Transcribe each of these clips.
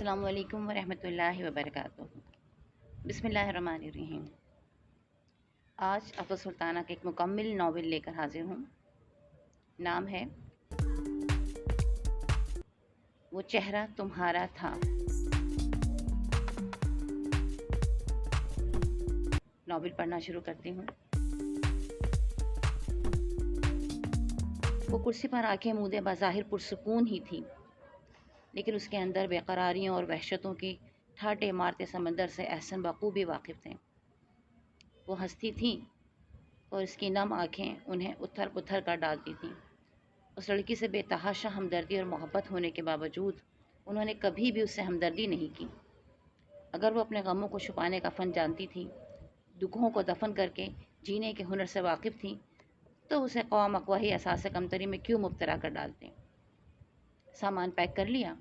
السلام علیکم ورحمۃ اللہ وبرکاتہ۔ بسم اللہ الرحمن الرحیم۔ آج افضل سلطانہ کا ایک مکمل ناول لے کر حاضر ہوں۔ نام ہے وہ چہرہ تمہارا تھا۔ ناول پڑھنا شروع کرتی ہوں۔ وہ کرسی پر آنکھیں مودے بظاہر پرسکون ہی تھی، لیکن اس کے اندر بے قراریوں اور وحشتوں کی ٹھاٹے مارتے سمندر سے احسن بخوبی واقف تھے۔ وہ ہنستی تھیں اور اس کی نم آنکھیں انہیں اتھر پتھر کر ڈالتی تھیں۔ اس لڑکی سے بے تحاشا ہمدردی اور محبت ہونے کے باوجود انہوں نے کبھی بھی اس سے ہمدردی نہیں کی۔ اگر وہ اپنے غموں کو چھپانے کا فن جانتی تھی، دکھوں کو دفن کر کے جینے کے ہنر سے واقف تھیں، تو اسے قوا مقواہی احساس کمتری میں کیوں مبتلا کر ڈالتے۔ سامان پیک کر لیا؟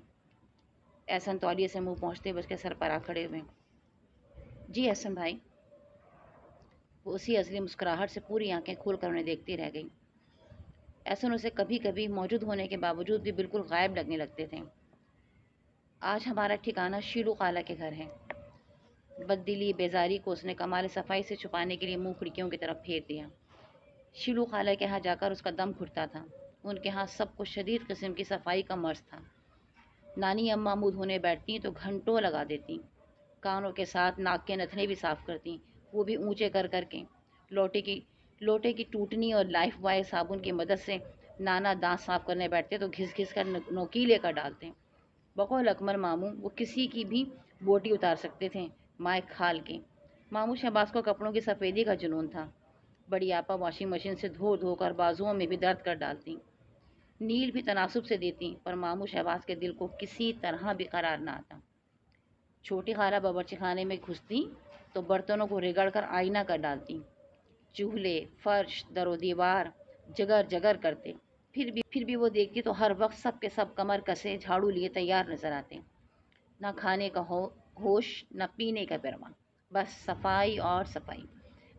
احسن تولیے سے منہ پہنچتے بچ کے سر پر آ کھڑے ہوئے۔ جی احسن بھائی۔ وہ اسی ازلی مسکراہٹ سے پوری آنکھیں کھول کر انہیں دیکھتی رہ گئی۔ احسن اسے کبھی کبھی موجود ہونے کے باوجود بھی بالکل غائب لگنے لگتے تھے۔ آج ہمارا ٹھکانہ شیلو خالہ کے گھر ہے۔ بددلی بیزاری کو اس نے کمال صفائی سے چھپانے کے لیے منہ کھڑکیوں کی طرف پھیر دیا۔ شیلو خالہ کے ہاں جا کر اس کا دم گھٹتا تھا۔ ان کے ہاں سب کچھ شدید قسم کی صفائی کا مرض تھا۔ نانی اماں منہ دھونے بیٹھتی تو گھنٹوں لگا دیتی، کانوں کے ساتھ ناک کے نتھنے بھی صاف کرتی، وہ بھی اونچے کر کر کے۔ لوٹے کی ٹوٹنی اور لائف بوائے صابن کی مدد سے نانا دانت صاف کرنے بیٹھتے تو گھس گھس کر نوکیلے کر ڈالتے۔ بقول اکمل ماموں وہ کسی کی بھی بوٹی اتار سکتے تھے، مائیں کھال کے۔ ماموں شہباز کو کپڑوں کی سفیدی کا جنون تھا۔ بڑی آپا واشنگ مشین سے دھو دھو کر بازوؤں میں بھی درد کر ڈالتی، نیل بھی تناسب سے دیتی، پر ماموں شہباز کے دل کو کسی طرح بھی قرار نہ آتا۔ چھوٹی خالہ باورچی خانے میں گھستی تو برتنوں کو رگڑ کر آئینہ کر ڈالتی، چولہے، فرش، در و دیوار جگر جگر کرتے۔ پھر بھی وہ دیکھتی تو ہر وقت سب کے سب کمر کسے جھاڑو لیے تیار نظر آتے۔ نہ کھانے کا ہوش، نہ پینے کا پرواہ، بس صفائی اور صفائی۔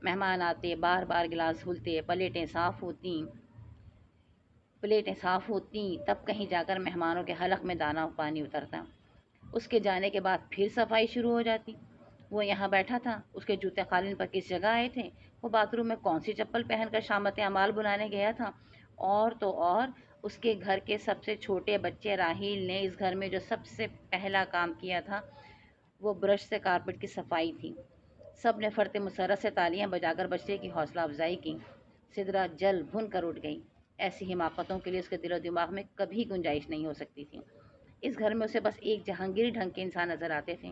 مہمان آتے، بار بار گلاس دھلتے، پلیٹیں صاف ہوتی، تب کہیں جا کر مہمانوں کے حلق میں دانہ پانی اترتا۔ اس کے جانے کے بعد پھر صفائی شروع ہو جاتی۔ وہ یہاں بیٹھا تھا، اس کے جوتے قالین پر کس جگہ آئے تھے، وہ باتھ روم میں کون سی چپل پہن کر شامت اعمال بنانے گیا تھا، اور تو اور اس کے گھر کے سب سے چھوٹے بچے راحیل نے اس گھر میں جو سب سے پہلا کام کیا تھا وہ برش سے کارپٹ کی صفائی تھی۔ سب نے فرط مسرت سے تالیاں بجا کر بچے کی حوصلہ افزائی کی۔ سدرا جل بھن کر اٹھ گئی۔ ایسی حماقتوں کے لیے اس کے دل و دماغ میں کبھی گنجائش نہیں ہو سکتی تھی۔ اس گھر میں اسے بس ایک جہانگیری ڈھنگ کے انسان نظر آتے تھے۔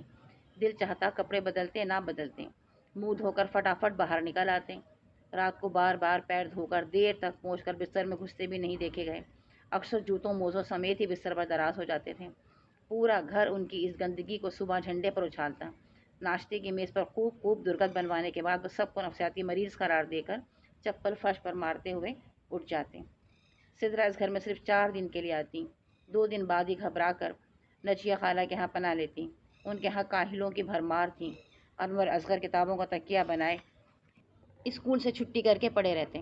دل چاہتا کپڑے بدلتے نہ بدلتے، منہ دھو کر فٹافٹ باہر نکل آتے۔ رات کو بار بار پیر دھو کر دیر تک پہنچ کر بستر میں گھستے بھی نہیں دیکھے گئے۔ اکثر جوتوں موزوں سمیت ہی بستر پر دراز ہو جاتے تھے۔ پورا گھر ان کی اس گندگی کو صبح جھنڈے پر اچھالتا۔ ناشتے کی میز پر خوب درگت بنوانے کے بعد وہ سب کو نفسیاتی مریض قرار دے کر چپل فرش پر مارتے ہوئے اٹھ جاتے۔ سدرا اس گھر میں صرف 4 دن کے لیے آتی۔ 2 دن بعد ہی گھبرا کر نجیہ خالہ کے ہاں پناہ لیتی۔ ان کے ہاں کاہلوں کی بھرمار تھی۔ انور اصغر کتابوں کا تکیہ بنائے اسکول سے چھٹی کر کے پڑے رہتے۔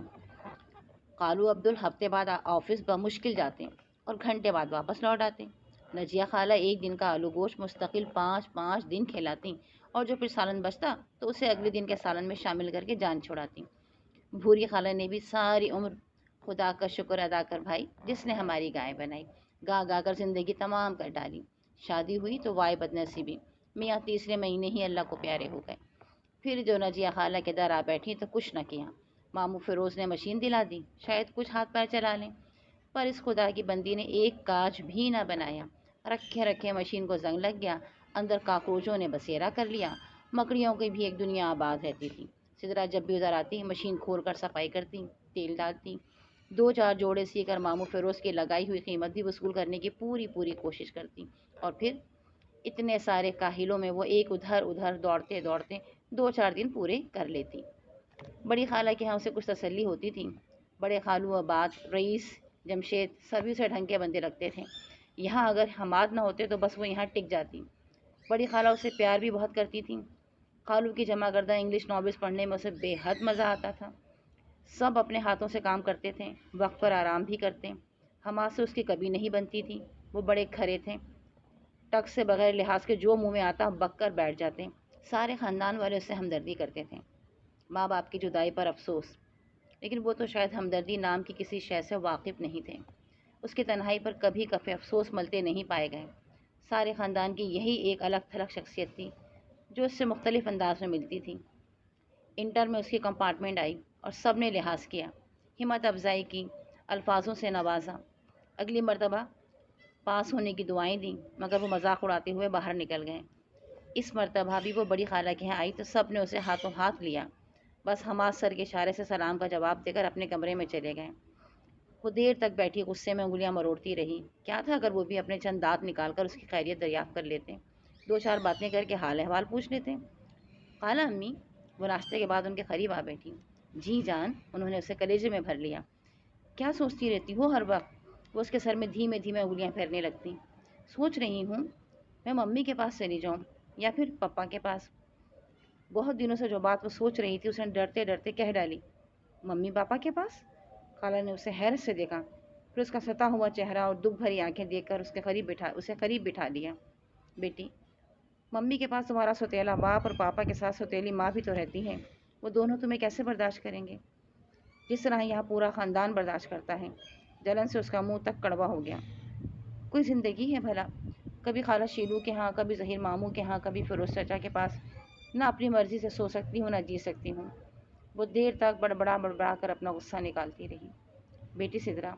قالو عبدل ہفتے بعد آفس بمشکل جاتے اور گھنٹے بعد واپس لوٹ آتے۔ نجیہ خالہ ایک دن کا آلو گوشت مستقل 5 دن کھلاتی، اور جو پھر سالن بچتا تو اسے اگلے دن کے سالن میں شامل کر کے جان چھڑاتی۔ بھوری خالہ نے بھی ساری عمر خدا کا شکر ادا کر بھائی جس نے ہماری گائے بنائی، گا گا کر زندگی تمام کر ڈالی۔ شادی ہوئی تو وائے بدنصیبی، میاں تیسرے مہینے ہی اللہ کو پیارے ہو گئے۔ پھر جو نجیہ خالہ کے در آ بیٹھی تو کچھ نہ کیا۔ ماموں فیروز نے مشین دلا دی، شاید کچھ ہاتھ پیر چلا لیں، پر اس خدا کی بندی نے ایک کاج بھی نہ بنایا۔ رکھے مشین کو زنگ لگ گیا، اندر کاکروچوں نے بسیرا کر لیا، مکڑیوں کی بھی ایک دنیا آباد رہتی تھی۔ سدرا جب بھی ادھر آتی مشین کھول کر صفائی کرتی، تیل ڈالتی، 2-4 جوڑے سی کر ماموں فیروز کی لگائی ہوئی قیمت بھی وصول کرنے کی پوری کوشش کرتی، اور پھر اتنے سارے کاہلوں میں وہ ایک ادھر دوڑتے 2-4 دن پورے کر لیتی۔ بڑی خالہ کے ہاں اسے کچھ تسلی ہوتی تھی۔ بڑے خالو عباد، رئیس، جمشید سبھی اسے ڈھنگ کے بندے لگتے تھے۔ یہاں اگر حماد نہ ہوتے تو بس وہ یہاں ٹک جاتی۔ بڑی خالہ اسے پیار بھی بہت کرتی تھی۔ خالو کی جمع کردہ انگلش ناولز پڑھنے میں اسے بے حد مزہ آتا تھا۔ سب اپنے ہاتھوں سے کام کرتے تھے، وقت پر آرام بھی کرتے۔ حماد سے اس کی کبھی نہیں بنتی تھی، وہ بڑے کھرے تھے۔ ٹک سے بغیر لحاظ کے جو منہ میں آتا بک کر بیٹھ جاتے۔ سارے خاندان والے اس سے ہمدردی کرتے تھے، ماں باپ کی جدائی پر افسوس، لیکن وہ تو شاید ہمدردی نام کی کسی شے سے واقف نہیں تھے۔ اس کی تنہائی پر کبھی کبھی افسوس ملتے نہیں پائے گئے۔ سارے خاندان کی یہی ایک الگ تھلگ شخصیت تھی جو اس سے مختلف انداز میں ملتی تھی۔ انٹر میں اس کی کمپارٹمنٹ آئی اور سب نے لحاظ کیا، ہمت افزائی کی، الفاظوں سے نوازا۔ اگلی مرتبہ پاس ہونے کی دعائیں دیں، مگر وہ مذاق اڑاتے ہوئے باہر نکل گئے۔ اس مرتبہ بھی وہ بڑی خالہ کے یہاں آئی تو سب نے اسے ہاتھوں ہاتھ لیا، بس حماد سر کے اشارے سے سلام کا جواب دے کر اپنے کمرے میں چلے گئے۔ وہ دیر تک بیٹھی غصے میں انگلیاں مروڑتی رہی۔ کیا تھا اگر وہ بھی اپنے چند دانت نکال کر اس کی خیریت دریافت کر لیتے، دو چار باتیں کر کے حال احوال پوچھ لیتے۔ خالہ امی، وہ ناشتے کے بعد ان کے قریب آ بیٹھی۔ جی جان، انہوں نے اسے کلیجے میں بھر لیا۔ کیا سوچتی رہتی ہو ہر وقت؟ وہ اس کے سر میں دھیمے دھیمے انگلیاں پھیرنے لگتی۔ سوچ رہی ہوں میں ممی کے پاس چلی جاؤں یا پھر پپا کے پاس۔ بہت دنوں سے جو بات وہ سوچ رہی تھی اس نے ڈرتے ڈرتے کہہ ڈالی۔ ممی پاپا کے پاس؟ خالہ نے اسے حیرت سے دیکھا، پھر اس کا ستا ہوا چہرہ اور دکھ بھری آنکھیں دیکھ کر اسے قریب بٹھا لیا۔ بیٹی، ممی کے پاس تمہارا سوتیلا باپ اور پاپا کے ساتھ سوتیلی ماں بھی تو رہتی ہے، وہ دونوں تمہیں کیسے برداشت کریں گے؟ جس طرح یہاں پورا خاندان برداشت کرتا ہے۔ جلن سے اس کا منہ تک کڑوا ہو گیا۔ کوئی زندگی ہے بھلا؟ کبھی خالہ شیلو کے ہاں، کبھی ظہیر ماموں کے ہاں، کبھی فیروز چچا کے پاس۔ نہ اپنی مرضی سے سو سکتی ہوں نہ جی سکتی ہوں۔ وہ دیر تک بڑبڑا کر اپنا غصہ نکالتی رہی۔ بیٹی سدرا،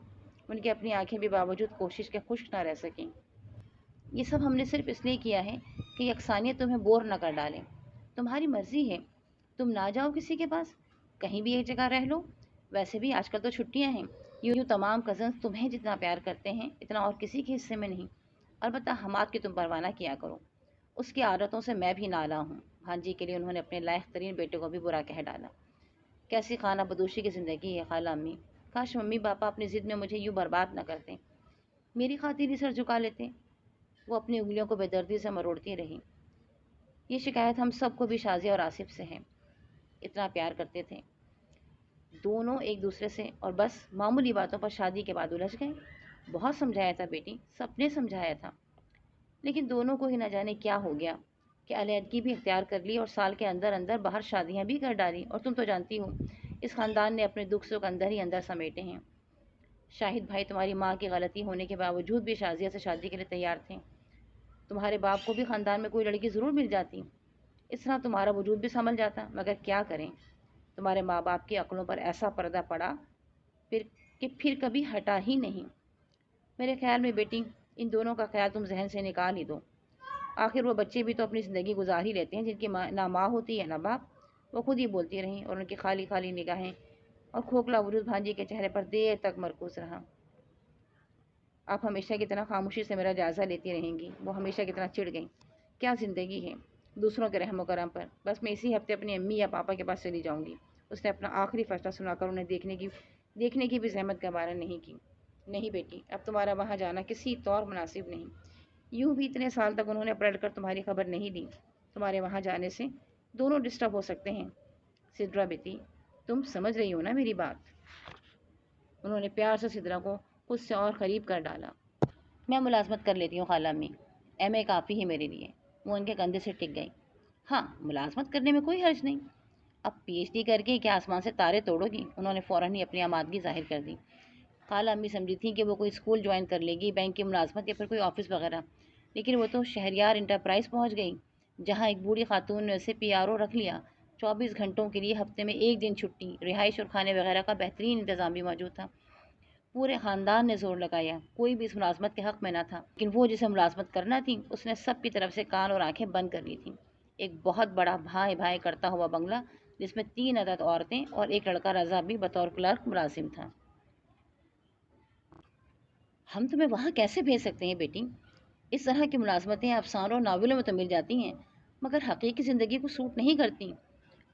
ان کی اپنی آنکھیں بھی باوجود کوشش کے خشک نہ رہ سکیں۔ یہ سب ہم نے صرف اس لیے کیا ہے کہ یکسانیت تمہیں بور نہ کر ڈالے۔ تمہاری مرضی ہے، تم نہ جاؤ کسی کے پاس، کہیں بھی ایک جگہ رہ لو۔ ویسے بھی آج کل تو چھٹیاں ہیں، یوں تمام کزنس تمہیں جتنا پیار کرتے ہیں اتنا اور کسی کے حصے میں نہیں۔ البتہ حماد کی تم پرواہ نہ کیا کرو، اس کی عادتوں سے میں بھی نالاں ہوں۔ بھانجی کے لیے انہوں نے اپنے لائق ترین بیٹے کو بھی برا کہہ ڈالا۔ کیسی خانہ بدوشی کی زندگی ہے خالہ امی، کاش ممی پاپا اپنی ضد میں مجھے یوں برباد نہ کرتے، میری خاطر ہی سر جھکا لیتے۔ وہ اپنی انگلیوں کو بے دردی سے مروڑتی رہی۔ یہ شکایت ہم سب کو بھی شازیہ اور آصف سے ہے، اتنا پیار کرتے تھے دونوں ایک دوسرے سے، اور بس معمولی باتوں پر شادی کے بعد الجھ گئے۔ بہت سمجھایا تھا بیٹی، سب نے سمجھایا تھا، لیکن دونوں کو ہی نہ جانے کیا ہو گیا کہ علیحدگی بھی اختیار کر لی اور سال کے اندر اندر باہر شادیاں بھی کر ڈالی۔ اور تم تو جانتی ہو اس خاندان نے اپنے دکھ سکھ اندر ہی اندر سمیٹے ہیں۔ شاہد بھائی تمہاری ماں کی غلطی ہونے کے باوجود بھی شازیہ سے شادی کے لیے تیار تھے۔ تمہارے باپ کو بھی خاندان میں کوئی لڑکی ضرور مل جاتی، اس طرح تمہارا وجود بھی سنبھل جاتا، مگر کیا کریں، تمہارے ماں باپ کی عقلوں پر ایسا پردہ پڑا پھر کبھی ہٹا ہی نہیں۔ میرے خیال میں بیٹی ان دونوں کا خیال تم ذہن سے نکال ہی دو، آخر وہ بچے بھی تو اپنی زندگی گزار ہی لیتے ہیں جن کی نہ ماں ہوتی ہے نہ باپ۔ وہ خود ہی بولتی رہیں اور ان کی خالی خالی نگاہیں اور کھوکھلا وجود بھانجی کے چہرے پر دیر تک مرکوز رہا۔ آپ ہمیشہ کی طرح خاموشی سے میرا جائزہ لیتی رہیں گی، وہ ہمیشہ کی طرح چڑ گئیں۔ کیا زندگی ہے دوسروں کے رحم و کرم پر، بس میں اسی ہفتے اپنی امی یا پاپا کے پاس چلی جاؤں گی۔ اس نے اپنا آخری فیصلہ سنا کر انہیں دیکھنے کی بھی زحمت گوارا نہیں کی۔ نہیں بیٹی، اب تمہارا وہاں جانا کسی طور مناسب نہیں، یوں بھی اتنے سال تک انہوں نے پلٹ کر تمہاری خبر نہیں دی، تمہارے وہاں جانے سے دونوں ڈسٹرب ہو سکتے ہیں۔ سدرا بیٹی، تم سمجھ رہی ہو نا میری بات؟ انہوں نے پیار سے سدرا کو خود سے اور قریب کر ڈالا۔ میں ملازمت کر لیتی ہوں خالہ امی، ایم اے کافی ہے میرے لیے۔ وہ ان کے کندھے سے ٹک گئی۔ ہاں، ملازمت کرنے میں کوئی حرج نہیں، اب پی ایچ ڈی کر کے کیا آسمان سے تارے توڑو گی؟ انہوں نے فوراً ہی اپنی آمادگی ظاہر کر دی۔ خالہ امی سمجھی تھیں کہ وہ کوئی اسکول جوائن کر لے گی، بینک کی ملازمت یا پھر کوئی آفس وغیرہ، لیکن وہ تو شہریار انٹرپرائز پہنچ گئی جہاں ایک بوڑھی خاتون نے اسے پی آر او رکھ لیا۔ 24 گھنٹوں کے لیے ہفتے میں 1 دن چھٹی، رہائش اور کھانے وغیرہ کا بہترین انتظام بھی موجود تھا۔ پورے خاندان نے زور لگایا، کوئی بھی اس ملازمت کے حق میں نہ تھا، لیکن وہ جسے ملازمت کرنا تھی اس نے سب کی طرف سے کان اور آنکھیں بند کر لی تھیں۔ ایک بہت بڑا بھائیں بھائیں کرتا ہوا بنگلہ جس میں 3 عدد عورتیں اور ایک لڑکا رضا بھی بطور کلرک ملازم تھا۔ ہم تمہیں وہاں کیسے بھیج سکتے ہیں بیٹی؟ اس طرح کی ملازمتیں افسانوں اور ناولوں میں تو مل جاتی ہیں، مگر حقیقی زندگی کو سوٹ نہیں کرتی۔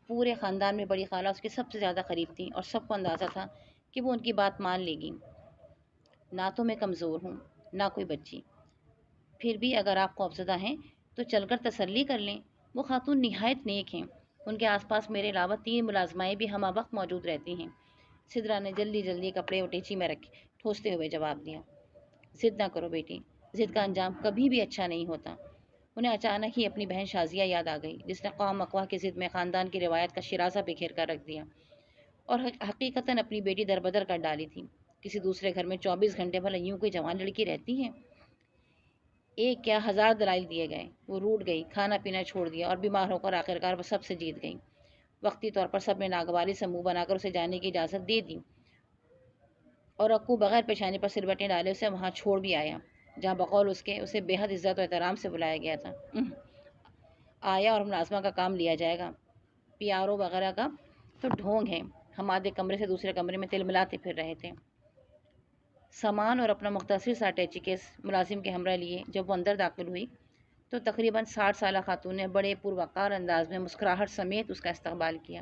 پورے خاندان میں بڑی خالہ اس کی سب سے زیادہ قریب تھیں اور سب کو اندازہ تھا کہ وہ ان کی بات مان لے گی۔ نہ تو میں کمزور ہوں نہ کوئی بچی، پھر بھی اگر آپ خوفزدہ ہیں تو چل کر تسلی کر لیں، وہ خاتون نہایت نیک ہیں، ان کے آس پاس میرے علاوہ 3 ملازمائیں بھی ہمہ وقت موجود رہتی ہیں۔ سدرا نے جلدی جلدی کپڑے اٹیچی میں رکھے ٹھوستے ہوئے جواب دیا۔ ضد نہ کرو بیٹی، ضد کا انجام کبھی بھی اچھا نہیں ہوتا۔ انہیں اچانک ہی اپنی بہن شازیہ یاد آ گئی، جس نے قوم مقواہ کی ضد میں خاندان کی روایت کا شرازہ بکھیر کر رکھ دیا اور حقیقتاً اپنی بیٹی دربدر کر ڈالی تھی۔ کسی دوسرے گھر میں 24 گھنٹے بھلا یوں کوئی جوان لڑکی رہتی ہے؟ ایک کیا ہزار دلائل دیے گئے، وہ روٹ گئی، کھانا پینا چھوڑ دیا اور بیمار ہو کر آخرکار وہ سب سے جیت گئی۔ وقتی طور پر سب نے ناگواری سے منہ بنا کر اسے جانے کی اجازت دے دی اور اکو بغیر پیشانی پر سلبٹیں ڈالے اسے وہاں چھوڑ بھی آیا جہاں بقول اس کے اسے بے حد عزت و احترام سے بلایا گیا تھا۔ آیا اور ملازمہ کا کام لیا جائے گا، پی آر او وغیرہ کا تو ڈھونگ ہے۔ ہم آدھے کمرے سے دوسرے کمرے میں تل ملاتے پھر رہے تھے، سامان اور اپنا مختصر سا اٹیچی کیس ملازم کے ہمراہ لیے۔ جب وہ اندر داخل ہوئی تو تقریباً 60 سالہ خاتون نے بڑے پروقار انداز میں مسکراہٹ سمیت اس کا استقبال کیا۔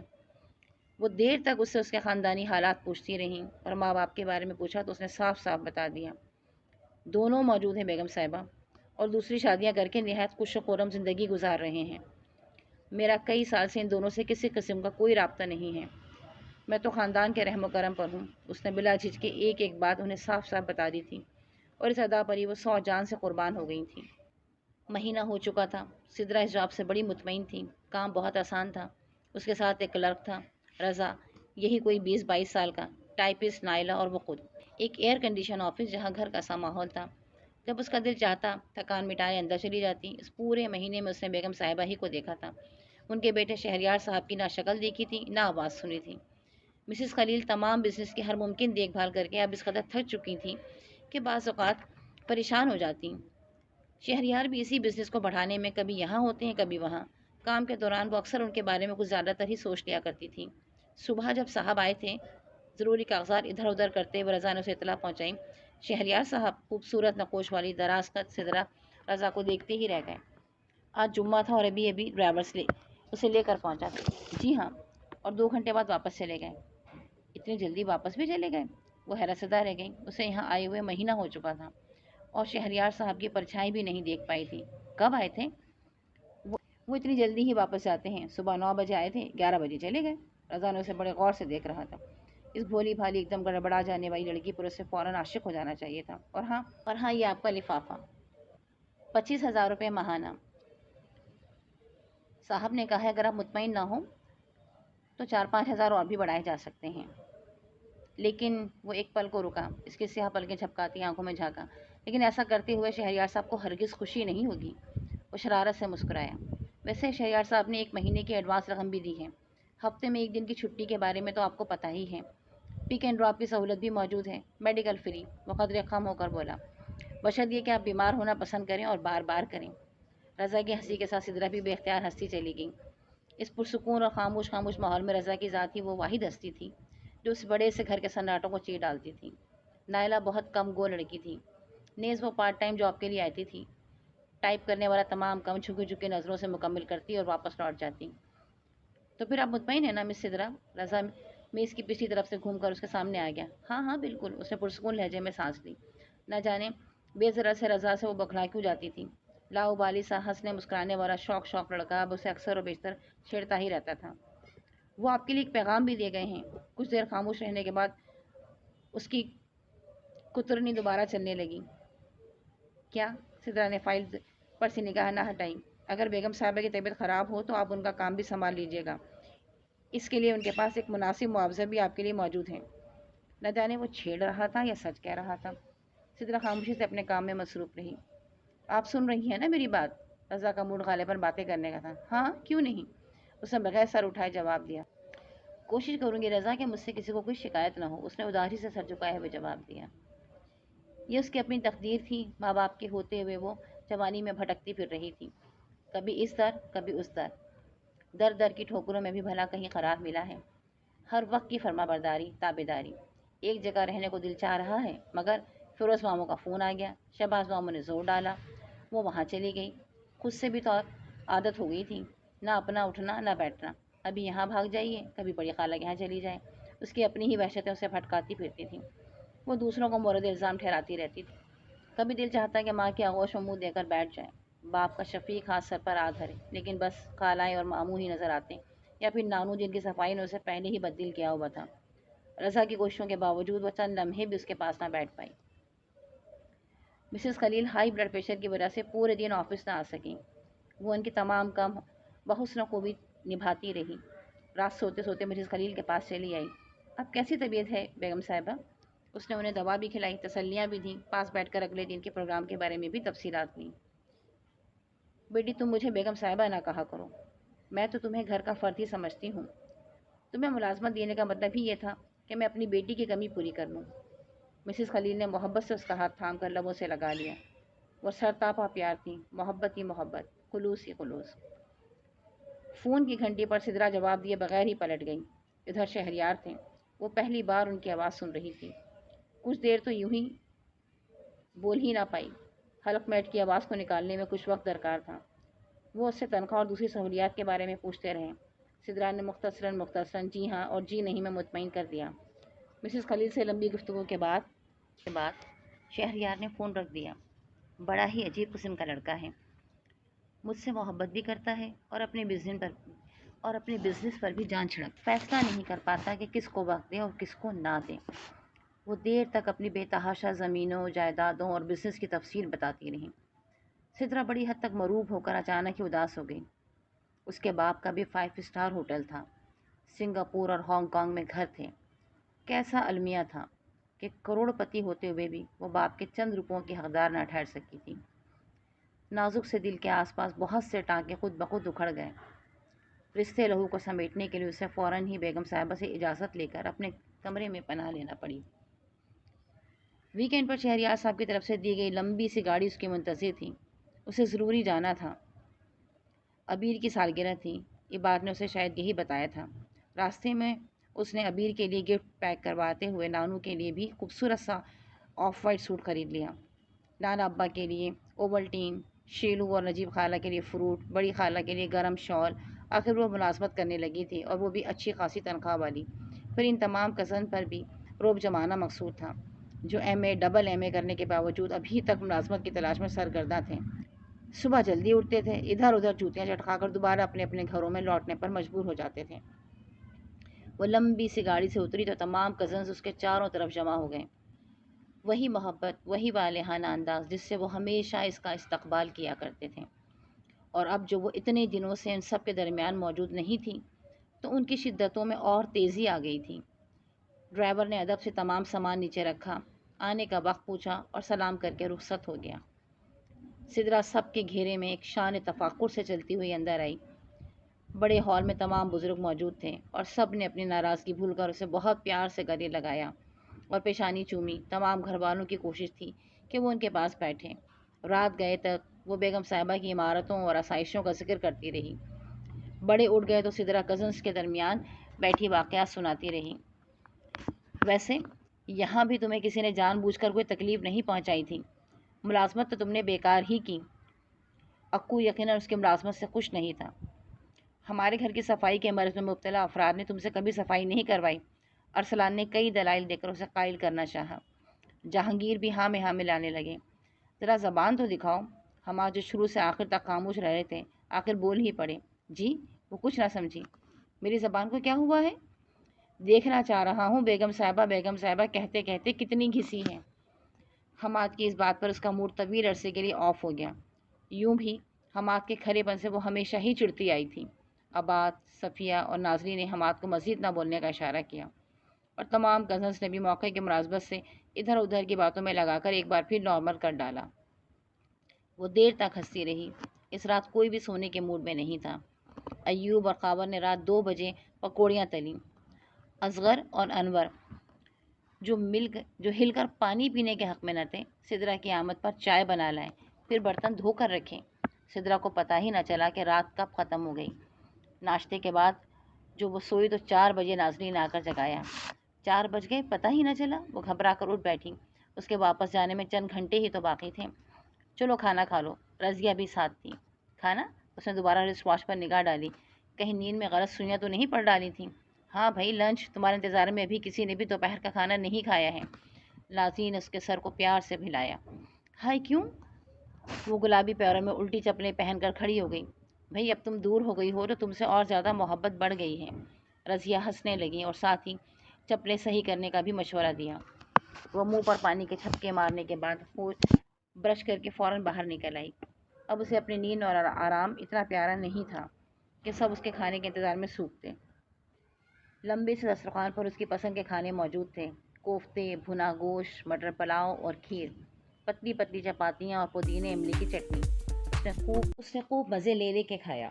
وہ دیر تک اس سے اس کے خاندانی حالات پوچھتی رہیں اور ماں باپ کے بارے میں پوچھا تو اس نے صاف صاف بتا دیا۔ دونوں موجود ہیں بیگم صاحبہ، اور دوسری شادیاں کر کے نہایت خوش و خرم زندگی گزار رہے ہیں۔ میرا کئی سال سے ان دونوں سے کسی قسم کا کوئی رابطہ نہیں ہے، میں تو خاندان کے رحم و کرم پر ہوں۔ اس نے بلا جھجک ایک ایک بات انہیں صاف صاف بتا دی تھی اور اس ادا پر ہی وہ 100 جان سے قربان ہو گئی تھیں۔ مہینہ ہو چکا تھا، سدرا اس جاب سے بڑی مطمئن تھی، کام بہت آسان تھا۔ اس کے ساتھ ایک کلرک تھا، رضا، یہی کوئی 20-22 سال کا، ٹائپسٹ نائلہ اور وہ خود۔ ایک ایئر کنڈیشن آفس جہاں گھر کا سا ماحول تھا۔ جب اس کا دل چاہتا تھکان مٹائے اندر چلی جاتی۔ اس پورے مہینے میں اس نے بیگم صاحبہ ہی کو دیکھا تھا، ان کے بیٹے شہریار صاحب کی نہ شکل دیکھی تھی نہ آواز سنی تھی۔ مسز خلیل تمام بزنس کی ہر ممکن دیکھ بھال کر کے اب اس قدر تھک چکی تھیں کہ بعض اوقات پریشان ہو جاتی۔ شہریار بھی اسی بزنس کو بڑھانے میں کبھی یہاں ہوتے ہیں کبھی وہاں۔ کام کے دوران وہ اکثر ان کے بارے میں کچھ زیادہ تر ہی سوچ لیا کرتی تھی۔ صبح جب صاحب آئے تھے، ضروری کاغذات ادھر ادھر کرتے ہوئے رضا نے اسے اطلاع پہنچائی، شہریار صاحب خوبصورت نقوش والی دراز قد سدرا رضا کو دیکھتے ہی رہ گئے۔ آج جمعہ تھا اور ابھی ڈرائیورس اسے لے کر پہنچا تھا۔ جی ہاں، اور 2 گھنٹے بعد واپس چلے گئے۔ اتنی جلدی واپس بھی چلے گئے؟ وہ حیرت زدہ رہ گئی۔ اسے یہاں آئے ہوئے مہینہ ہو چکا تھا اور شہریار صاحب کی پرچھائی بھی نہیں دیکھ پائی تھی۔ کب آئے تھے؟ وہ اتنی جلدی ہی واپس جاتے ہیں؟ صبح 9 بجے آئے تھے، 11 بجے چلے گئے۔ رضا نے اسے بڑے غور سے دیکھ رہا تھا۔ اس بھولی بھالی ایک دم گڑبڑا جانے والی لڑکی پر اسے فوراً عاشق ہو جانا چاہیے تھا۔ اور ہاں یہ آپ کا لفافہ، 25,000 روپے ماہانہ۔ صاحب نے کہا ہے اگر آپ مطمئن نہ ہوں تو 4-5 ہزار اور بھی بڑھائے جا سکتے ہیں۔ لیکن وہ ایک پل کو رکا، اس کی سیاہ پلکیں جھپکاتی آنکھوں میں جھانکا۔ لیکن ایسا کرتے ہوئے شہریار صاحب کو ہرگز خوشی نہیں ہوگی۔ وہ شرارت سے مسکرایا۔ ویسے شہریار صاحب نے 1 مہینے کی ایڈوانس رقم بھی دی ہے۔ ہفتے میں 1 دن کی چھٹی کے بارے میں تو آپ کو پتہ ہی ہے۔ پک اینڈ ڈراپ کی سہولت بھی موجود ہے، میڈیکل فری۔ وہ قدرے خم ہو کر بولا، بشرط یہ کہ آپ بیمار ہونا پسند کریں اور بار بار کریں۔ رضا کی ہنسی کے ساتھ سدرا بھی بے اختیار ہنستی چلی گئی۔ اس پرسکون اور خاموش ماحول میں رضا کی ذات ہی وہ واحد ہستی تھی جو اس بڑے سے گھر کے سناٹوں کو چیر ڈالتی تھی۔ نائلہ بہت کم گو لڑکی تھی، نیز وہ پارٹ ٹائم جاب کے لیے آتی تھی۔ ٹائپ کرنے والا تمام کام جھکی جھکی نظروں سے مکمل کرتی اور واپس لوٹ جاتی۔ تو پھر آپ مطمئن ہیں نا مس سدرا؟ رضا میز کی پچھلی طرف سے گھوم کر اس کے سامنے آ گیا۔ ہاں ہاں بالکل، اس نے پرسکون لہجے میں سانس لی۔ نہ جانے بے ضرورت سے رضا سے وہ بکھلا کیوں جاتی تھی۔ لاؤبالی سا ہنسنے مسکرانے والا شوق لڑکا اب اسے اکثر و بیشتر چھیڑتا ہی رہتا تھا۔ وہ آپ کے لیے ایک پیغام بھی دیے گئے ہیں۔ کچھ دیر خاموش رہنے کے بعد اس کی کترنی دوبارہ چلنے لگی۔ کیا؟ سدرا نے فائل پر سے نگاہ نہ ہٹائی۔ اگر بیگم صاحبہ کی طبیعت خراب ہو تو آپ ان کا کام بھی سنبھال لیجیے گا، اس کے لیے ان کے پاس ایک مناسب معاوضہ بھی آپ کے لیے موجود ہے۔ نہ جانے وہ چھیڑ رہا تھا یا سچ کہہ رہا تھا۔ سدرا خاموشی سے اپنے کام میں مصروف رہی۔ آپ سن رہی ہیں نا میری بات؟ رضا کا موڈ غالباً باتیں کرنے کا تھا۔ ہاں کیوں نہیں، اس نے بغیر سر اٹھائے جواب دیا۔ کوشش کروں گی رضا کہ مجھ سے کسی کو کوئی شکایت نہ ہو، اس نے اداسی سے سر جھکائے ہوئے جواب دیا۔ یہ اس کی اپنی تقدیر تھی، ماں باپ کے ہوتے ہوئے وہ جوانی میں بھٹکتی پھر رہی تھی، کبھی اس در کبھی اس در در کی ٹھوکروں میں بھی بھلا کہیں قرار ملا ہے؟ ہر وقت کی فرما برداری، تابع داری۔ ایک جگہ رہنے کو دل چاہ رہا ہے، مگر فیروز ماموں کا فون آ گیا، شہباز ماموں نے زور ڈالا، وہ وہاں چلی گئی۔ خود سے بھی تو عادت ہو گئی تھی، نہ اپنا اٹھنا نہ بیٹھنا۔ ابھی یہاں بھاگ جائیے، کبھی بڑی خالہ کے یہاں چلی جائے، اس کی اپنی ہی وحشتیں اسے بھٹکاتی پھرتی تھیں۔ وہ دوسروں کو مورد الزام ٹھہراتی رہتی تھی۔ کبھی دل چاہتا کہ ماں کی آغوش میں منہ دے کر بیٹھ جائے، باپ کا شفیق ہاتھ سر پر آ دھرے، لیکن بس خالائیں اور ماموں ہی نظر آتے، یا پھر نانو جن کی صفائی نے اسے پہلے ہی بددل کیا ہوا تھا۔ رضا کی کوششوں کے باوجود وہ چند لمحے بھی اس کے پاس نہ بیٹھ پائی۔ مسز خلیل ہائی بلڈ پریشر کی وجہ سے پورے دن آفس نہ آ سکیں۔ وہ ان کی تمام کام بحسن خوبی نبھاتی رہی۔ رات سوتے سوتے مسز خلیل کے پاس چلی آئی۔ اب کیسی طبیعت ہے بیگم صاحبہ؟ اس نے انہیں دوا بھی کھلائی، تسلیاں بھی دیں، پاس بیٹھ کر اگلے دن کے پروگرام کے بارے میں بھی تفصیلات لیں۔ بیٹی تم مجھے بیگم صاحبہ نہ کہا کرو، میں تو تمہیں گھر کا فرد ہی سمجھتی ہوں۔ تمہیں ملازمت دینے کا مطلب ہی یہ تھا کہ میں اپنی بیٹی کی کمی پوری کر لوں۔ مسز خلیل نے محبت سے اس کا ہاتھ تھام کر لبوں سے لگا لیا۔ وہ سرتاپا پیار تھی، محبت ہی محبت، خلوص ہی خلوص۔ فون کی گھنٹی پر سدرا جواب دیے بغیر ہی پلٹ گئی۔ ادھر شہریار تھے، وہ پہلی بار ان کی آواز سن رہی تھی۔ کچھ دیر تو یوں ہی بول ہی نہ پائی۔ حلق میٹ کی آواز کو نکالنے میں کچھ وقت درکار تھا۔ وہ اس سے تنخواہ اور دوسری سہولیات کے بارے میں پوچھتے رہے۔ سدرا نے مختصراً جی ہاں اور جی نہیں میں مطمئن کر دیا۔ مسز خلیل سے لمبی گفتگو کے بعد شہریار نے فون رکھ دیا۔ بڑا ہی عجیب قسم کا لڑکا ہے، مجھ سے محبت بھی کرتا ہے اور اپنے بزنس پر بھی جان چھڑک، فیصلہ نہیں کر پاتا کہ کس کو وقت دیں اور کس کو نہ دیں۔ وہ دیر تک اپنی بے تحاشا زمینوں، جائیدادوں اور بزنس کی تفصیل بتاتی رہیں۔ سدرا بڑی حد تک مروب ہو کر اچانک ہی اداس ہو گئی۔ اس کے باپ کا بھی 5 اسٹار ہوٹل تھا، سنگاپور اور ہانگ کانگ میں گھر تھے۔ کیسا المیہ تھا کہ کروڑ پتی ہوتے ہوئے بھی وہ باپ کے چند روپوں کی حقدار نہ ٹھہر سکی تھی۔ نازک سے دل کے آس پاس بہت سے ٹانکے خود بخود اکھڑ گئے۔ رشتے لہو کو سمیٹنے کے لیے اسے فوراً ہی بیگم صاحبہ سے اجازت لے کر اپنے کمرے میں پناہ لینا پڑی۔ ویکینڈ پر شہریار صاحب کی طرف سے دی گئی لمبی سی گاڑی اس کی منتظر تھی۔ اسے ضروری جانا تھا، ابیر کی سالگرہ تھی، عباد نے اسے شاید یہی بتایا تھا۔ راستے میں اس نے ابیر کے لیے گفٹ پیک کرواتے ہوئے نانو کے لیے بھی خوبصورت سا آف وائٹ سوٹ خرید لیا۔ نانا ابا کے لیے اوولٹین، شیلو اور نجیب خالہ کے لیے فروٹ، بڑی خالہ کے لیے گرم شال۔ آخر وہ ملازمت کرنے لگی تھی اور وہ بھی اچھی خاصی تنخواہ والی۔ پھر ان تمام کزن پر بھی روب جمانا مقصود تھا، جو ڈبل ایم اے کرنے کے باوجود ابھی تک ملازمت کی تلاش میں سرگرداں تھے۔ صبح جلدی اٹھتے تھے، ادھر ادھر جوتیاں چٹکا کر دوبارہ اپنے اپنے گھروں میں لوٹنے پر مجبور ہو جاتے تھے۔ وہ لمبی سی گاڑی سے اتری تو تمام کزنز اس کے چاروں طرف جمع ہو گئے۔ وہی محبت، وہی والہانہ انداز جس سے وہ ہمیشہ اس کا استقبال کیا کرتے تھے۔ اور اب جو وہ اتنے دنوں سے ان سب کے درمیان موجود نہیں تھی تو ان کی شدتوں میں اور تیزی آ گئی تھی۔ ڈرائیور نے ادب سے تمام سامان نیچے رکھا، آنے کا وقت پوچھا اور سلام کر کے رخصت ہو گیا۔ سدرا سب کے گھیرے میں ایک شان تفاخر سے چلتی ہوئی اندر آئی۔ بڑے ہال میں تمام بزرگ موجود تھے اور سب نے اپنی ناراضگی بھول کر اسے بہت پیار سے گلے لگایا اور پیشانی چومی۔ تمام گھر والوں کی کوشش تھی کہ وہ ان کے پاس بیٹھیں۔ رات گئے تک وہ بیگم صاحبہ کی عمارتوں اور آسائشوں کا ذکر کرتی رہی۔ بڑے اٹھ گئے تو سدرا کزنس کے درمیان بیٹھی واقعات سناتی رہی۔ ویسے یہاں بھی تمہیں کسی نے جان بوجھ کر کوئی تکلیف نہیں پہنچائی تھی، ملازمت تو تم نے بیکار ہی کی۔ اکو یقیناً اس کی ملازمت سے خوش نہیں تھا۔ ہمارے گھر کی صفائی کے مرض میں مبتلا افراد نے تم سے کبھی صفائی نہیں کروائی۔ ارسلان نے کئی دلائل دے کر اسے قائل کرنا چاہا۔ جہانگیر بھی ہاں میں ہاں ملانے لگے۔ ذرا زبان تو دکھاؤ۔ ہم آج جو شروع سے آخر تک خاموش رہ رہے تھے آخر بول ہی پڑے۔ جی؟ وہ کچھ نہ سمجھی۔ میری زبان کو کیا ہوا ہے؟ دیکھنا چاہ رہا ہوں بیگم صاحبہ کہتے کہتے کتنی گھسی ہیں۔ حماد کی اس بات پر اس کا موڈ طویل عرصے کے لیے آف ہو گیا۔ یوں بھی حماد کے کھرے پن سے وہ ہمیشہ ہی چڑھتی آئی تھی۔ عباد، صفیہ اور ناظری نے حماد کو مزید نہ بولنے کا اشارہ کیا اور تمام کزنس نے بھی موقع کی مناسبت سے ادھر ادھر کی باتوں میں لگا کر ایک بار پھر نارمل کر ڈالا۔ وہ دیر تک ہنستی رہی۔ اس رات کوئی بھی سونے کے موڈ میں نہیں تھا۔ ایوب اور خاور نے رات 2 بجے پکوڑیاں تلیں۔ اصغر اور انور جو ہل کر پانی پینے کے حق میں نہ تھے، سدرا کی آمد پر چائے بنا لائیں، پھر برتن دھو کر رکھیں۔ سدرا کو پتہ ہی نہ چلا کہ رات کب ختم ہو گئی۔ ناشتے کے بعد جو وہ سوئی تو 4 بجے ناظرین نے آ کر جگایا۔ 4 بج گئے، پتہ ہی نہ چلا۔ وہ گھبرا کر اٹھ بیٹھی۔ اس کے واپس جانے میں چند گھنٹے ہی تو باقی تھے۔ چلو کھانا کھا لو۔ رضیہ بھی ساتھ تھی۔ کھانا؟ اس نے دوبارہ رسٹ واچ پر نگاہ ڈالی۔ کہیں نیند میں غلط سوئیاں تو نہیں پڑ ڈالی تھیں؟ ہاں بھائی، لنچ تمہارے انتظار میں ابھی کسی نے بھی دوپہر کا کھانا نہیں کھایا ہے۔ ناظرین نے اس کے سر کو پیار سے ہلایا۔ ہائے کیوں؟ وہ گلابی پیروں میں الٹی چپلیں پہن کر کھڑی ہو گئی۔ بھئی اب تم دور ہو گئی ہو تو تم سے اور زیادہ محبت بڑھ گئی ہے۔ رضیہ ہنسنے لگیں اور ساتھ ہی چپلیں صحیح کرنے کا بھی مشورہ دیا۔ وہ منہ پر پانی کے چھپکے مارنے کے بعد برش کر کے فوراً باہر نکل آئی۔ اب اسے اپنی نیند اور آرام اتنا پیارا نہیں تھا کہ سب اس کے کھانے کے انتظار میں سوکھتے۔ لمبے سے دسترخوان پر اس کی پسند کے کھانے موجود تھے، کوفتے، بھنا گوشت، مٹر پلاؤ اور کھیر، پتلی پتلی چپاتیاں اور پودینے املی کی چٹنی۔ اس نے خوب مزے لے لے کے کھایا۔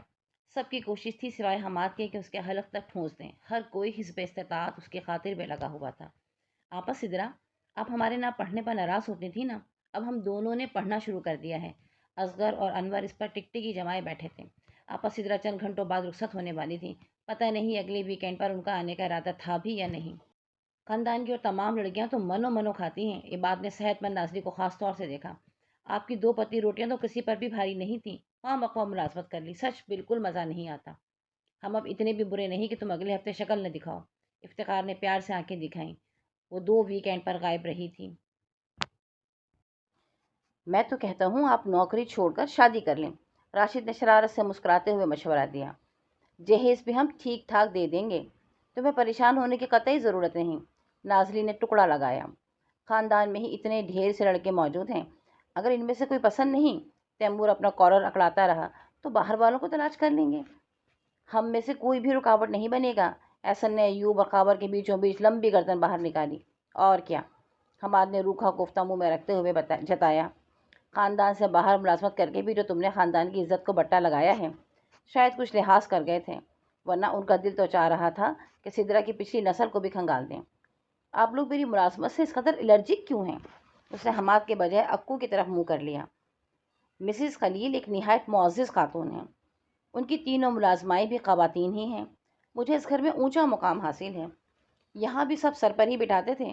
سب کی کوشش تھی سوائے حماد کے کہ اس کے حلق تک ٹھونس دیں۔ ہر کوئی حسب استطاعت اس کی خاطر میں لگا ہوا تھا۔ آپا سدرا، آپ ہمارے نہ پڑھنے پر ناراض ہوتی تھی نا، اب ہم دونوں نے پڑھنا شروع کر دیا ہے۔ اصغر اور انور اس پر ٹک ٹکی جمائے بیٹھے تھے۔ آپا سدرا چند گھنٹوں بعد رخصت ہونے والی تھی۔ پتہ نہیں اگلے ویکینڈ پر ان کا آنے کا ارادہ تھا بھی یا نہیں۔ خاندان کی اور تمام لڑکیاں تو منو کھاتی ہیں، یہ بات نے صحت مند ناظری کو خاص طور سے دیکھا۔ آپ کی 2 پتلی روٹیاں تو کسی پر بھی بھاری نہیں تھیں۔ خواہ مخواہ ملازمت کر لی، سچ بالکل مزہ نہیں آتا۔ ہم اب اتنے بھی برے نہیں کہ تم اگلے ہفتے شکل نہ دکھاؤ۔ افتخار نے پیار سے آنکھیں دکھائیں۔ وہ 2 ویکینڈ پر غائب رہی تھی۔ میں تو کہتا ہوں آپ نوکری چھوڑ کر شادی کر لیں، راشد نے شرارت سے مسکراتے ہوئے مشورہ دیا۔ جہیز بھی ہم ٹھیک ٹھاک دے دیں گے، تمہیں پریشان ہونے کی قطعی ضرورت نہیں، نازلی نے ٹکڑا لگایا۔ خاندان میں ہی اتنے ڈھیر سے لڑکے موجود ہیں، اگر ان میں سے کوئی پسند نہیں، تیمور اپنا کالر اکڑاتا رہا، تو باہر والوں کو تلاش کر لیں گے۔ ہم میں سے کوئی بھی رکاوٹ نہیں بنے گا، احسن نے ایوب اور خاور کے بیچوں بیچ لمبی گردن باہر نکالی۔ اور کیا، حماد نے روکھا کوفتہ منہ میں رکھتے ہوئے جتایا۔ خاندان سے باہر ملازمت کر کے بھی جو تم نے خاندان کی عزت کو بٹا لگایا ہے، شاید کچھ لحاظ کر گئے تھے، ورنہ ان کا دل تو چاہ رہا تھا کہ سدرا کی پچھلی نسل کو بھی کھنگال دیں۔ آپ لوگ میری ملازمت سے اس قدر الرجک کیوں ہیں؟ اس نے حماد کے بجائے اکو کی طرف منہ کر لیا۔ مسز خلیل ایک نہایت معزز خاتون ہیں، ان کی تینوں ملازمائیں بھی خواتین ہی ہیں۔ مجھے اس گھر میں اونچا مقام حاصل ہے، یہاں بھی سب سر پر ہی بٹھاتے تھے۔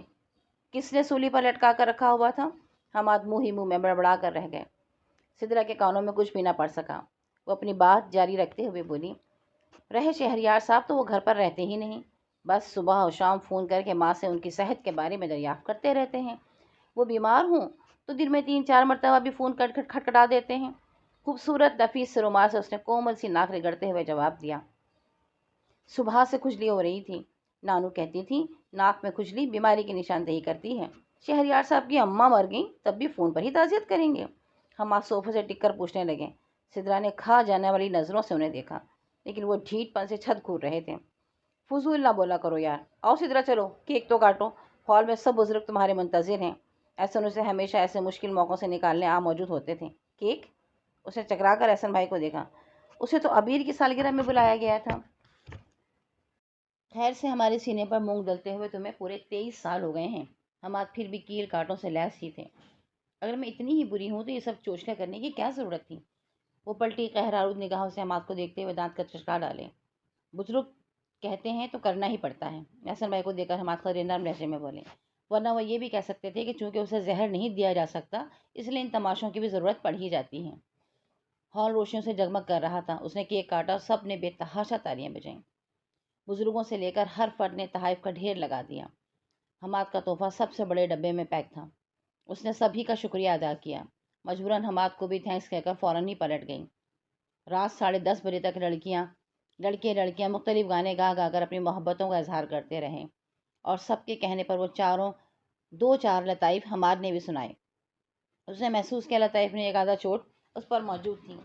کس نے سولی پر لٹکا کر رکھا ہوا تھا؟ حماد منہ ہی منہ میں بڑبڑا کر رہ گئے۔ سدرا کے کانوں میں کچھ بھی نہ پڑ سکا۔ وہ اپنی بات جاری رکھتے ہوئے بولی، رہے شہریار صاحب تو وہ گھر پر رہتے ہی نہیں، بس صبح اور شام فون کر کے ماں سے ان کی صحت کے بارے میں دریافت کرتے رہتے ہیں۔ وہ بیمار ہوں تو دن میں 3-4 مرتبہ بھی فون کھٹکھٹا دیتے ہیں۔ خوبصورت نفیس رومال سے اس نے کومل سی ناک رگڑتے ہوئے جواب دیا۔ صبح سے کھجلی ہو رہی تھی، نانو کہتی تھی ناک میں کھجلی بیماری کی نشاندہی کرتی ہے۔ شہریار صاحب کی اماں مر گئیں تب بھی فون پر ہی تعزیت کریں گے؟ ہم آج صوفے سے ٹک کر پوچھنے لگے۔ سدرا نے کھا جانے والی نظروں سے انہیں دیکھا، لیکن وہ ڈھیٹ پن سے چھت گھور رہے تھے۔ فضول نہ بولا کرو یار، آؤ سدرا چلو کیک تو کاٹو، ہال میں سب بزرگ تمہارے منتظر ہیں۔ احسن اسے ہمیشہ ایسے مشکل موقعوں سے نکالنے موجود ہوتے تھے۔ کیک؟ اس نے چکرا کر احسن بھائی کو دیکھا۔ اسے تو ابیر کی سالگرہ میں بلایا گیا تھا۔ خیر سے ہمارے سینے پر مونگ ڈلتے ہوئے تمہیں پورے 23 سال ہو گئے ہیں۔ حماد پھر بھی کیل کاٹوں سے لیس ہی تھے۔ اگر میں اتنی ہی بری ہوں تو یہ سب چوچلے کرنے کی کیا ضرورت تھی؟ وہ پلٹی قہرآلود نگاہوں سے حماد کو دیکھتے ہوئے دانت کا چٹکا ڈالے۔ بزرگ کہتے ہیں تو کرنا ہی پڑتا ہے، احسن بھائی کو دیکھ کر حماد خیر نرم لہجے میں بولے، ورنہ وہ یہ بھی کہہ سکتے تھے کہ چونکہ اسے زہر نہیں دیا جا سکتا اس لیے ان تماشوں کی بھی ضرورت پڑ ہی جاتی ہے۔ ہال روشنیوں سے جگمگ کر رہا تھا۔ اس نے کیک کاٹا اور سب نے بے تحاشا تالیاں بجائیں۔ بزرگوں سے لے کر ہر فرد نے تحائف کا ڈھیر لگا دیا۔ حماد کا تحفہ سب سے بڑے ڈبے میں پیک تھا۔ اس نے سبھی کا شکریہ ادا کیا۔ مجبوراً حماد کو بھی تھینکس کہہ کر فوراً ہی پلٹ گئی۔ رات 10:30 بجے تک لڑکیاں مختلف گانے گا گا کر اپنی محبتوں کا اظہار کرتے رہے، اور سب کے کہنے پر وہ 2-4 لطائف حماد نے بھی سنائے۔ اس نے محسوس کیا لطائف نے ایک آدھا چوٹ اس پر موجود تھی۔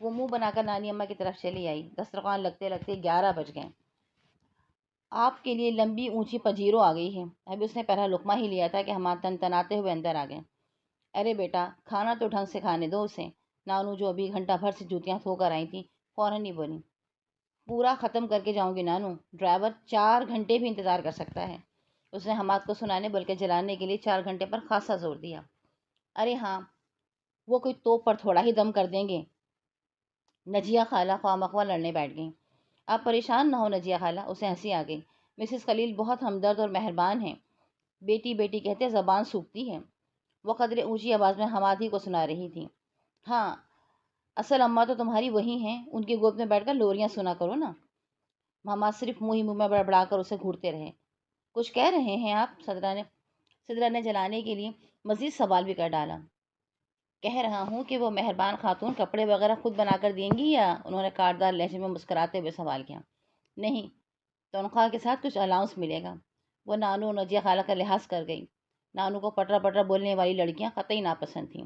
وہ منہ بنا کر نانی اماں کی طرف چلی آئی۔ دسترخوان لگتے لگتے 11 بج گئے۔ آپ کے لیے لمبی اونچی پجیرو آ گئی ہے۔ ابھی اس نے پہلا لقمہ ہی لیا تھا کہ حماد تنتناتے ہوئے اندر آ گئے۔ ارے بیٹا، کھانا تو ڈھنگ سے کھانے دو اسے۔ نانو جو ابھی گھنٹہ بھر سے جوتیاں دھو کر آئی تھیں فوراً ہی بولی۔ پورا ختم کر کے جاؤں گی نانو، ڈرائیور 4 گھنٹے بھی انتظار کر سکتا ہے۔ اس نے حماد کو سنانے بلکہ جلانے کے لیے 4 گھنٹے پر خاصا زور دیا۔ ارے ہاں، وہ کوئی توپ پر تھوڑا ہی دم کر دیں گے۔ نجیہ خالہ خواہ مخواہ لڑنے بیٹھ گئیں۔ آپ پریشان نہ ہو نجیہ خالہ، اسے ہنسی آ گئی۔ مسز خلیل بہت ہمدرد اور مہربان ہیں، بیٹی بیٹی کہتے زبان سوکھتی ہے۔ وہ قدرے اونچی آواز میں حماد ہی کو سنا رہی تھی۔ ہاں، اصل اماں تو تمہاری وہی ہیں، ان کی گود میں بیٹھ کر لوریاں سنا کرو نا۔ حماد صرف منہ ہی منہ میں بڑبڑا کر اسے گھورتے رہے۔ کچھ کہہ رہے ہیں آپ؟ صدرہ نے جلانے کے لیے مزید سوال بھی کر ڈالا۔ کہہ رہا ہوں کہ وہ مہربان خاتون کپڑے وغیرہ خود بنا کر دیں گی یا؟ انہوں نے کاٹدار لہجے میں مسکراتے ہوئے سوال کیا۔ نہیں، تنخواہ کے ساتھ کچھ الاؤنس ملے گا۔ وہ نانو اور نجیہ خالہ کا لحاظ کر گئی۔ نانو کو پٹرا پٹرا بولنے والی لڑکیاں قطعی ناپسند تھیں۔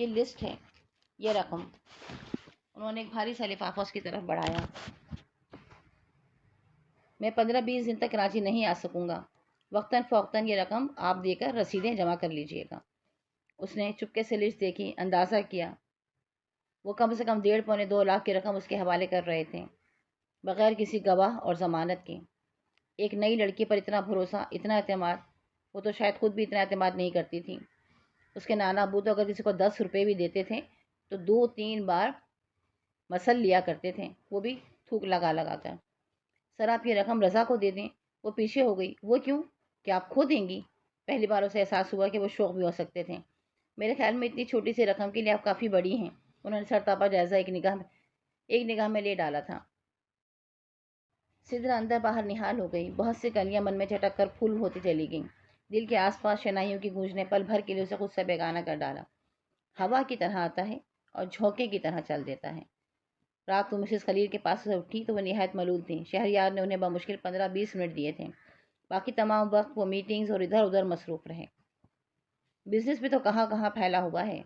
یہ لسٹ ہے، یہ رقم۔ انہوں نے ایک بھاری سا لفافہ اس کی طرف بڑھایا۔ میں 15-20 دن تک کراچی نہیں آ سکوں گا، وقتاً فوقتاً یہ رقم آپ دے کر رسیدیں جمع کر لیجئے گا۔ اس نے چپکے سے لسٹ دیکھی، اندازہ کیا، وہ کم سے کم 1.5-2 لاکھ کی رقم اس کے حوالے کر رہے تھے، بغیر کسی گواہ اور ضمانت کے۔ ایک نئی لڑکی پر اتنا بھروسہ، اتنا اعتماد، وہ تو شاید خود بھی اتنا اعتماد نہیں کرتی تھی۔ اس کے نانا ابو تو اگر کسی کو 10 روپے بھی دیتے تھے تو 2-3 بار مسل لیا کرتے تھے، وہ بھی تھوک لگا لگا کر۔ سر آپ یہ رقم رضا کو دے دیں۔ وہ پیچھے ہو گئی۔ وہ کیوں؟ کہ آپ کھو دیں گی؟ پہلی بار اسے احساس ہوا کہ وہ شوق بھی ہو سکتے تھے۔ میرے خیال میں اتنی چھوٹی سی رقم کے لیے آپ کافی بڑی ہیں۔ انہوں نے سر تاپا جائزہ ایک نگاہ میں لے ڈالا تھا۔ سدرا اندر باہر نہال ہو گئی۔ بہت سی کلیاں من میں جھٹک کر پھول ہوتی چلی گئیں۔ دل کے آس پاس شنائیوں کی گونج نے پل بھر کے لیے اسے خود سے بیگانہ کر ڈالا۔ ہوا کی طرح آتا ہے اور جھونکے کی طرح چل دیتا ہے۔ رات کو مسز خلیل کے پاس سے اٹھی تو وہ نہایت ملول تھیں۔ شہریار نے انہیں بمشکل 15-20 منٹ دیے تھے، باقی تمام وقت وہ میٹنگز اور ادھر ادھر مصروف رہے۔ بزنس بھی تو کہاں کہاں پھیلا ہوا ہے،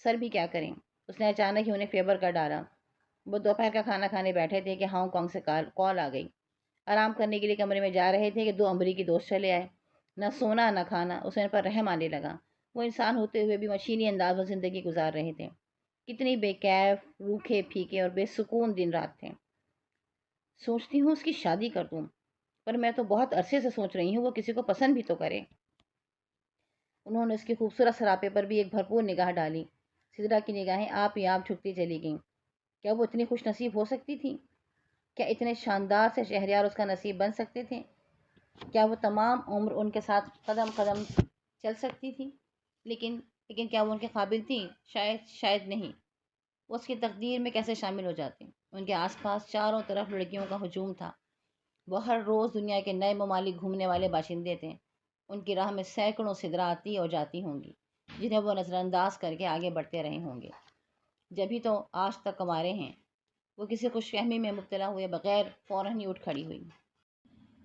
سر بھی کیا کریں؟ اس نے اچانک ہی انہیں فیور کر ڈالا۔ وہ دوپہر کا کھانا کھانے بیٹھے تھے کہ ہانگ کانگ سے کال آ گئی۔ آرام کرنے کے لیے کمرے میں جا رہے تھے کہ 2 امریکی دوست چلے آئے۔ نہ سونا نہ کھانا، اسے ان پر رحم آنے لگا۔ وہ انسان ہوتے ہوئے بھی مشینی انداز میں زندگی گزار رہے تھے۔ کتنی بے کیف، روکھے پھیکے اور بے سکون دن رات تھے۔ سوچتی ہوں اس کی شادی کر دوں، پر میں تو بہت عرصے سے سوچ رہی ہوں وہ کسی کو پسند بھی تو کرے۔ انہوں نے اس کی خوبصورت سراپے پر بھی ایک بھرپور نگاہ ڈالی۔ سدرا کی نگاہیں آپ ہی آپ جھکتی چلی گئیں۔ کیا وہ اتنی خوش نصیب ہو سکتی تھی؟ کیا اتنے شاندار سے شہریار اس کا نصیب بن سکتے تھے؟ کیا وہ تمام عمر ان کے ساتھ قدم قدم چل سکتی تھی؟ لیکن کیا وہ ان کے قابل تھیں؟ شاید نہیں۔ وہ اس کی تقدیر میں کیسے شامل ہو جاتے؟ ان کے آس پاس چاروں طرف لڑکیوں کا ہجوم تھا۔ وہ ہر روز دنیا کے نئے ممالک گھومنے والے باشندے تھے۔ ان کی راہ میں سینکڑوں سدرا آتی اور جاتی ہوں گی، جنہیں وہ نظر انداز کر کے آگے بڑھتے رہے ہوں گے۔ جبھی تو آج تک کمارے ہیں۔ وہ کسی خوش فہمی میں مبتلا ہوئے بغیر فوراً ہی اٹھ کھڑی ہوئی۔